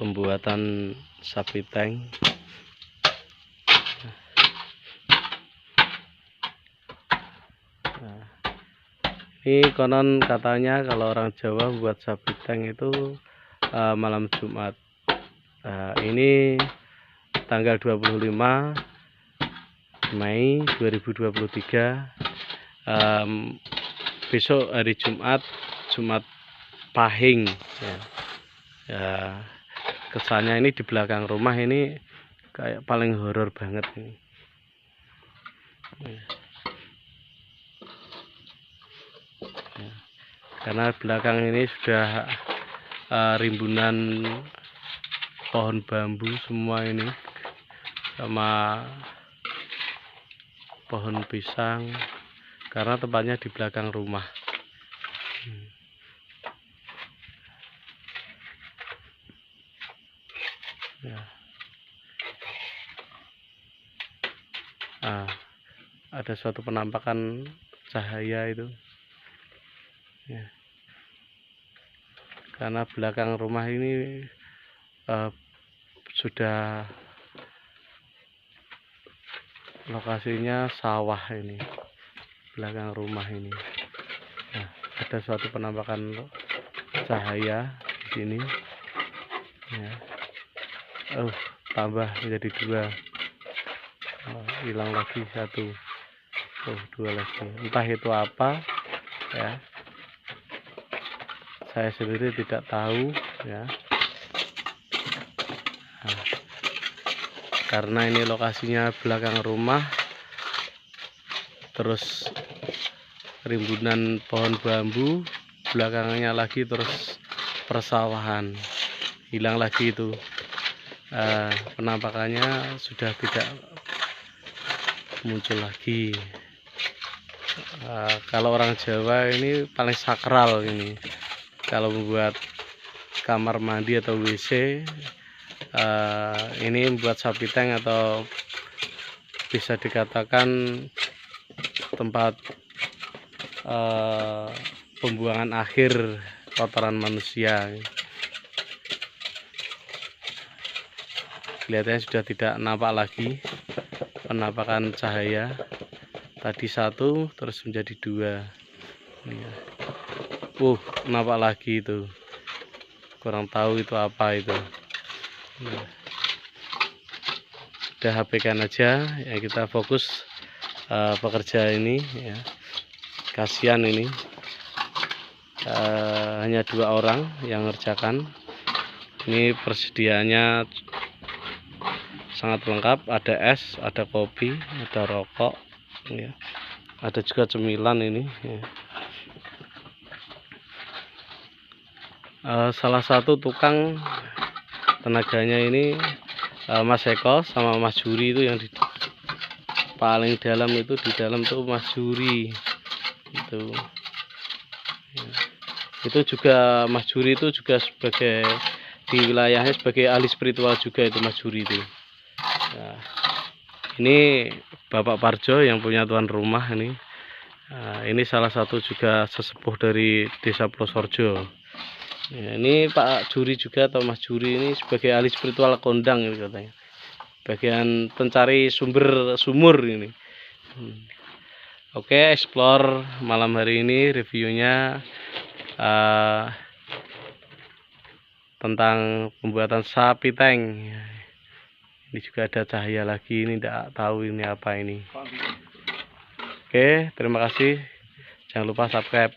pembuatan sapi tank. Nah, ini konon katanya kalau orang Jawa buat sapi tank itu malam Jumat. Ini tanggal 25 Mei 2023. Besok hari Jumat Pahing ya. Kesannya ini di belakang rumah ini kayak paling horor banget ini. Ya. Karena belakang ini sudah rimbunan pohon bambu semua ini, sama pohon pisang, karena tempatnya di belakang rumah. Ya. Ada suatu penampakan cahaya itu ya. Karena belakang rumah ini sudah lokasinya sawah ini, belakang rumah ini. Nah, ada suatu penampakan cahaya di sini ya. Tambah menjadi 2, hilang lagi 1, 2 lagi, entah itu apa ya, saya sendiri tidak tahu ya. Nah, karena ini lokasinya belakang rumah, terus rimbunan pohon bambu, belakangnya lagi terus persawahan, hilang lagi itu. Penampakannya sudah tidak muncul lagi. Kalau orang Jawa ini paling sakral ini, kalau membuat kamar mandi atau WC, ini membuat sapi tank, atau bisa dikatakan tempat pembuangan akhir kotoran manusia. Kelihatannya sudah tidak nampak lagi penampakan cahaya. Tadi 1 terus menjadi 2 ya. Nampak lagi itu, kurang tahu itu apa itu ya. Udah HP-kan aja ya, kita fokus pekerja ini ya. Kasihan ini, hanya 2 orang yang ngerjakan. Ini persediaannya sangat lengkap, ada es, ada kopi, ada rokok ya. Ada juga cemilan ini ya. Salah satu tukang tenaganya ini Mas Eko sama Mas Juri, itu yang di paling dalam itu, di dalam tuh Mas Juri itu ya. Itu juga Mas Juri itu juga sebagai di wilayahnya sebagai ahli spiritual juga itu Mas Juri itu. Nah, ini Bapak Parjo yang punya tuan rumah ini. Ini salah satu juga sesepuh dari Desa Plosorjo. Ya, ini Pak Juri juga, atau Mas Juri ini sebagai ahli spiritual kondang ini katanya. Bagian pencari sumur ini. Oke, explore malam hari ini reviewnya tentang pembuatan sapi tank. Ini juga ada cahaya lagi, ini tidak tahu ini apa ini. Oke, terima kasih. Jangan lupa subscribe.